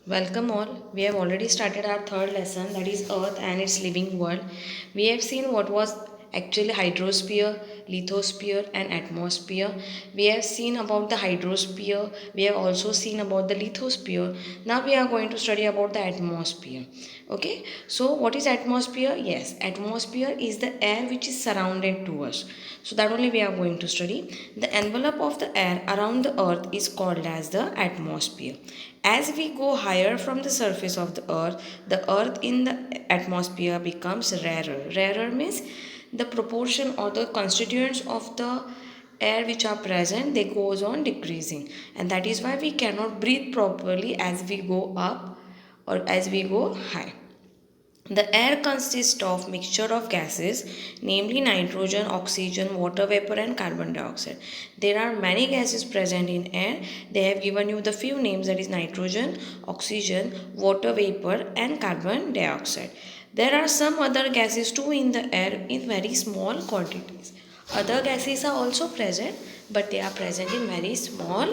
Welcome all. We have already started our third lesson, that is Earth and its living world. We have seen what was actually hydrosphere, lithosphere and atmosphere. We have seen about the hydrosphere. We have also seen about the lithosphere. Now we are going to study about the atmosphere. Okay. So what is atmosphere? Yes, atmosphere is the air which is surrounded to us. So that only we are going to study. The envelope of the air around the earth is called as the atmosphere. As we go higher from the surface of the earth in the atmosphere becomes rarer. Rarer means the proportion or the constituents of the air which are present, they goes on decreasing, and that is why we cannot breathe properly as we go up or as we go high. The air consists of mixture of gases, namely nitrogen, oxygen, water vapor and carbon dioxide. There are many gases present in air. They have given you the few names, that is nitrogen, oxygen, water vapor and carbon dioxide. There are some other gases too in the air in very small quantities. Other gases are also present, but they are present in very small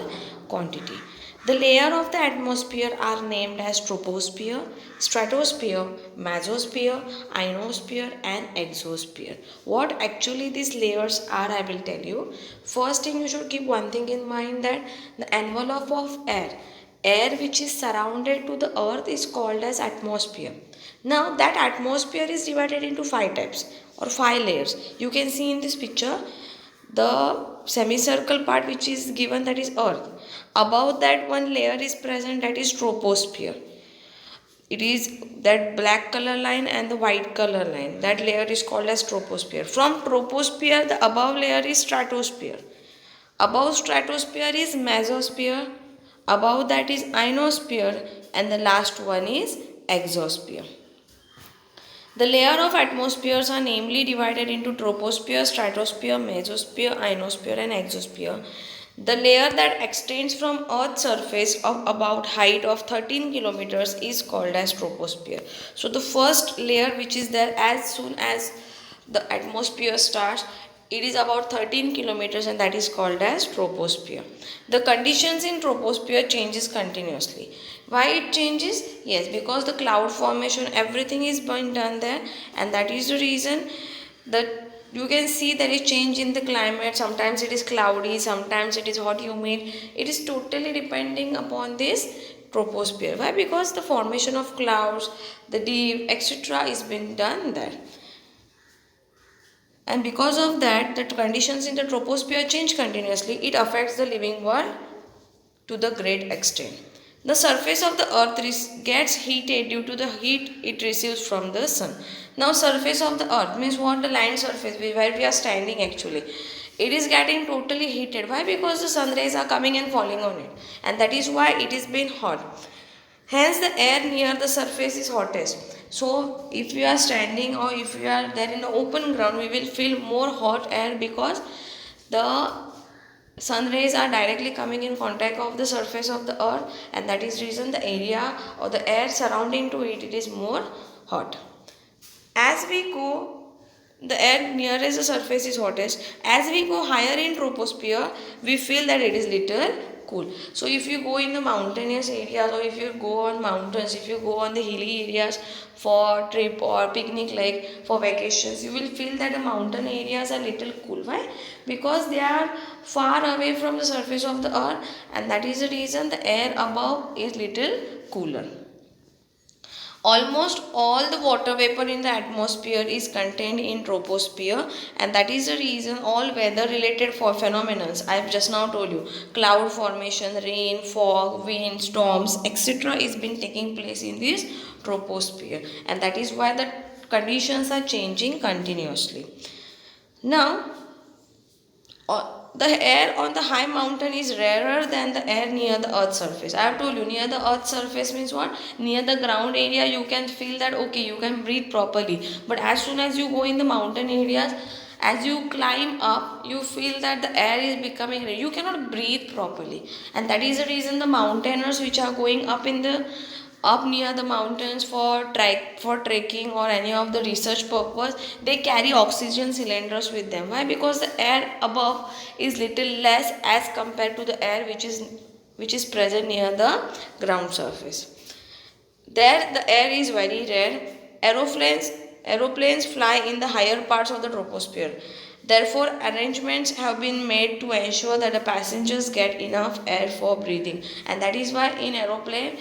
quantity. The layer of the atmosphere are named as troposphere, stratosphere, mesosphere, ionosphere and exosphere. What actually these layers are, I will tell you. First thing, you should keep one thing in mind, that the envelope of air which is surrounded to the earth is called as atmosphere. Now that atmosphere is divided into five types or five layers. You can see in this picture the semicircle part which is given, that is earth. Above that one layer is present, that is troposphere. It is that black color line and the white color line. That layer is called as troposphere. From troposphere, the above layer is stratosphere. Above stratosphere is mesosphere. Above that is ionosphere, and the last one is exosphere. The layer of atmospheres are namely divided into troposphere, stratosphere, mesosphere, ionosphere and exosphere. The layer that extends from Earth's surface of about height of 13 kilometers is called as troposphere. So the first layer which is there as soon as the atmosphere starts, it is about 13 kilometers, and that is called as troposphere. The conditions in troposphere changes continuously. Why it changes? Yes, because the cloud formation, everything is being done there, and that is the reason that you can see there is change in the climate. Sometimes it is cloudy, sometimes it is hot, humid. It is totally depending upon this troposphere. Why? Because the formation of clouds, the dew, etc. is being done there, and because of that the conditions in the troposphere change continuously. It affects the living world to the great extent. The surface of the earth gets heated due to the heat it receives from the sun. Now surface of the earth means what? The land surface where we are standing actually. It is getting totally heated. Why? Because the sun rays are coming and falling on it, and that is why it is being hot. Hence, the air near the surface is hottest. So, if we are standing or if we are there in the open ground, we will feel more hot air because the sun rays are directly coming in contact of the surface of the earth, and that is reason the area or the air surrounding to it, it is more hot. As we go, the air nearest the surface is hottest. As we go higher in troposphere, we feel that it is little cool. So if you go in the mountainous areas, or if you go on mountains, if you go on the hilly areas for trip or picnic, like for vacations, you will feel that the mountain areas are little cool. Why? Because they are far away from the surface of the earth, and that is the reason the air above is little cooler. Almost all the water vapor in the atmosphere is contained in troposphere, and that is the reason all weather related phenomena I have just now told you, cloud formation, rain, fog, wind, storms, etc. is been taking place in this troposphere, and that is why the conditions are changing continuously. Now the air on the high mountain is rarer than the air near the earth's surface. I have told you, near the earth's surface means what? Near the ground area you can feel that okay, you can breathe properly, but as soon as you go in the mountain areas, as you climb up, you feel that the air is becoming, you cannot breathe properly, and that is the reason the mountaineers which are going up in the up near the mountains for trekking or any of the research purpose, they carry oxygen cylinders with them. Why? Because the air above is little less as compared to the air which is present near the ground surface. There the air is very rare. Aeroplanes fly in the higher parts of the troposphere. Therefore, arrangements have been made to ensure that the passengers get enough air for breathing. And that is why in aeroplane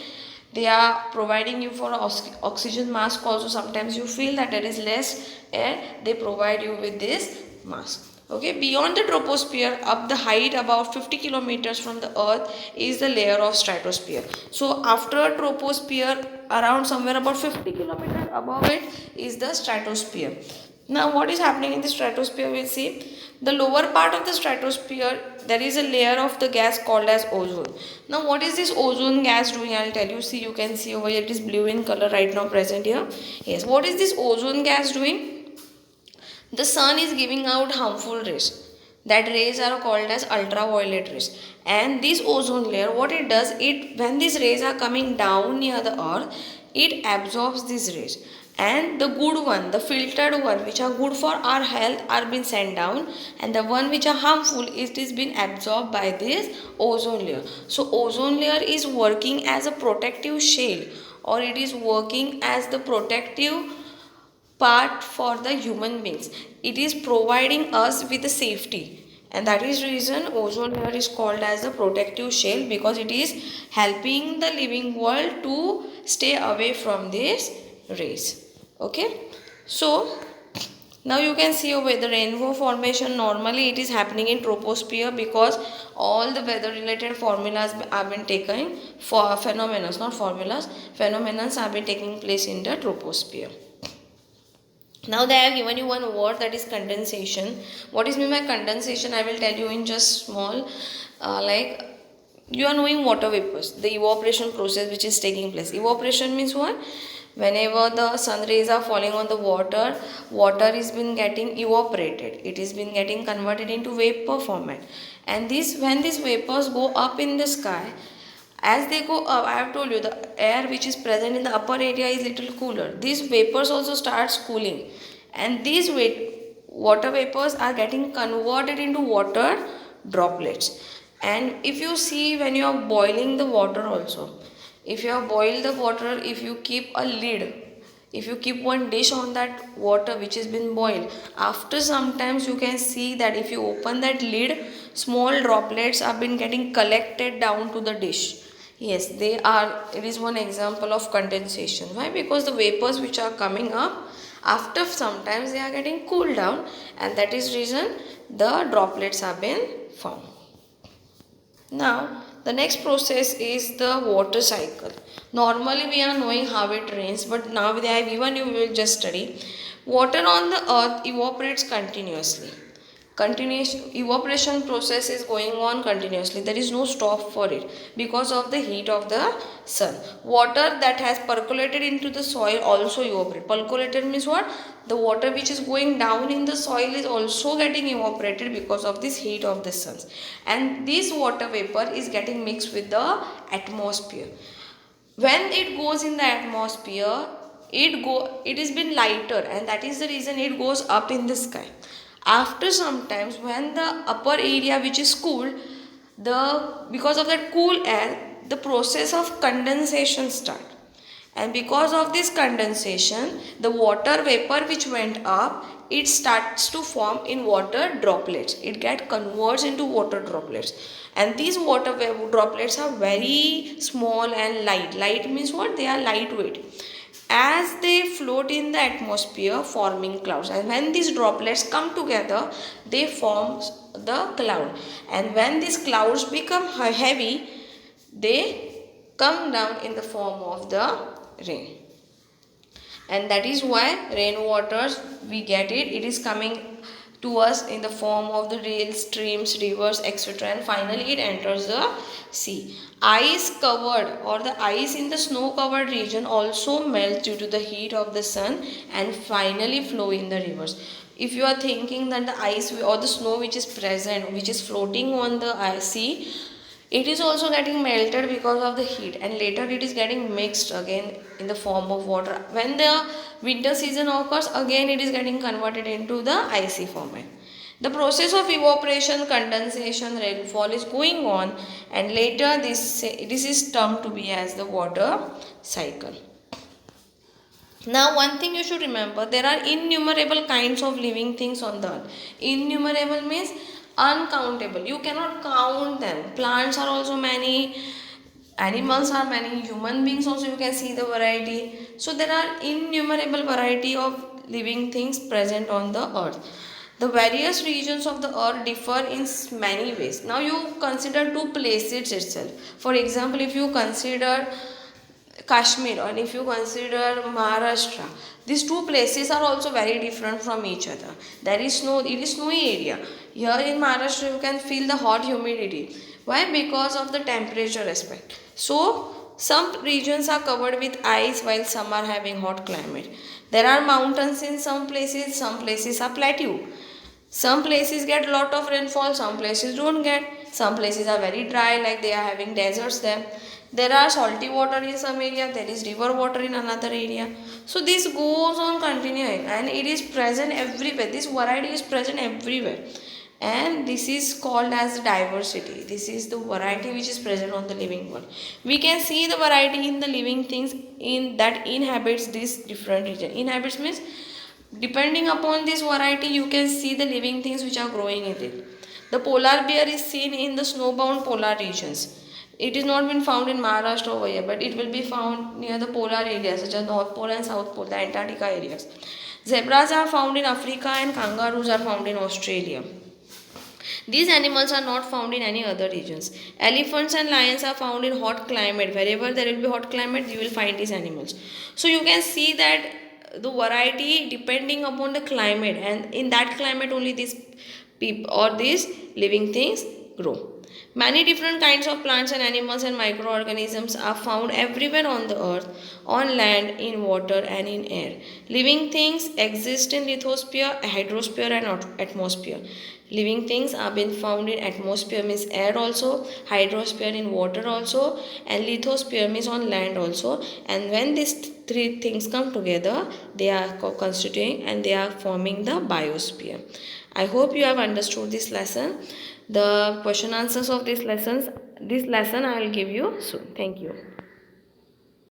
they are providing you for oxygen mask also. Sometimes you feel that there is less air, they provide you with this mask. Okay, beyond the troposphere, up the height about 50 kilometers from the earth is the layer of stratosphere. So after troposphere, around somewhere about 50 kilometers above it is the stratosphere. Now what is happening in the stratosphere, we'll see. The lower part of the stratosphere, there is a layer of the gas called as ozone. Now what is this ozone gas doing? I'll tell you. See, you can see over here, it is blue in color right now present here. Yes, what is this ozone gas doing? The sun is giving out harmful rays. That rays are called as ultraviolet rays. And this ozone layer, what it does, it when these rays are coming down near the earth, it absorbs these rays. And the good one, the filtered one, which are good for our health, are being sent down, and the one which are harmful, it is being absorbed by this ozone layer. So ozone layer is working as a protective shell, or it is working as the protective part for the human beings. It is providing us with the safety, and that is reason ozone layer is called as the protective shell, because it is helping the living world to stay away from these rays. Okay, so now you can see over the rainbow formation. Normally it is happening in troposphere, because all the weather related formulas have been taken for phenomena, not formulas, phenomena have been taking place in the troposphere. Now they have given you one word, that is condensation. What is meant by condensation? I will tell you in just small. Like you are knowing water vapors, the evaporation process which is taking place. Evaporation means what? Whenever the sun rays are falling on the water, water is been getting evaporated. It is been getting converted into vapor format. And this, when these vapors go up in the sky, as they go up, I have told you, the air which is present in the upper area is little cooler. These vapors also starts cooling, and these water vapors are getting converted into water droplets. And if you see, when you are boiling the water also, if you have boiled the water, if you keep a lid, if you keep one dish on that water which has been boiled, after sometimes you can see that if you open that lid, small droplets have been getting collected down to the dish. Yes, they are. It is one example of condensation. Why? Because the vapors which are coming up, after sometimes they are getting cooled down, and that is reason the droplets have been formed. Now the next process is the water cycle. Normally we are knowing how it rains, but now they have given you, we will just study. Water on the earth evaporates continuously. Continuous evaporation process is going on continuously. There is no stop for it because of the heat of the sun. Water that has percolated into the soil also evaporate. Percolated means what? The water which is going down in the soil is also getting evaporated because of this heat of the sun. And this water vapor is getting mixed with the atmosphere. When it goes in the atmosphere, it has been lighter, and that is the reason it goes up in the sky. After sometimes, when the upper area which is cool, because of that cool air, the process of condensation start. And because of this condensation, the water vapor which went up, it starts to form in water droplets. It converts into water droplets, and these water droplets are very small and light. Light means what? They are lightweight. As they float in the atmosphere, forming clouds, and when these droplets come together, they form the cloud. And when these clouds become heavy, they come down in the form of the rain. And that is why rainwaters, we get it is coming to us in the form of the real streams, rivers, etc., and finally it enters the sea. Ice covered, or the ice in the snow covered region, also melts due to the heat of the sun and finally flow in the rivers. If you are thinking that the ice or the snow which is present, which is floating on the sea, it is also getting melted because of the heat, and later it is getting mixed again in the form of water. When the winter season occurs, again it is getting converted into the icy format. The process of evaporation, condensation, rainfall is going on, and later this is termed to be as the water cycle. Now, one thing you should remember, there are innumerable kinds of living things on the earth. Innumerable means uncountable. You cannot count them. Plants are also many, animals are many, human beings also you can see the variety. So there are innumerable variety of living things present on the earth. The various regions of the earth differ in many ways. Now you consider two places itself. For example, if you consider Kashmir or if you consider Maharashtra, these two places are also very different from each other. There is no, it is snowy area. Here in Maharashtra, you can feel the hot humidity. Why? Because of the temperature aspect. So, some regions are covered with ice while some are having hot climate. There are mountains in some places are plateau. Some places get lot of rainfall, some places don't get. Some places are very dry, like they are having deserts there. There are salty water in some area, there is river water in another area. So this goes on continuing and it is present everywhere. This variety is present everywhere. And this is called as diversity. This is the variety which is present on the living world. We can see the variety in the living things in that inhabits this different region. Inhabits means depending upon this variety, you can see the living things which are growing in it. The polar bear is seen in the snowbound polar regions. It is not been found in Maharashtra over here, but it will be found near the polar areas such as North Pole and South Pole, the Antarctica areas. Zebras are found in Africa and kangaroos are found in Australia. These animals are not found in any other regions. Elephants and lions are found in hot climate. Wherever there will be hot climate, you will find these animals. So you can see that the variety depending upon the climate, and in that climate only these people or these living things grow. Many different kinds of plants and animals and microorganisms are found everywhere on the earth, on land, in water, and in air. Living things exist in lithosphere, hydrosphere, and atmosphere. Living things are been found in atmosphere means air also, hydrosphere in water also, and lithosphere means on land also. And when these three things come together, they are constituting and they are forming the biosphere. I hope you have understood this lesson. The question answers of this lesson I will give you soon. Thank you.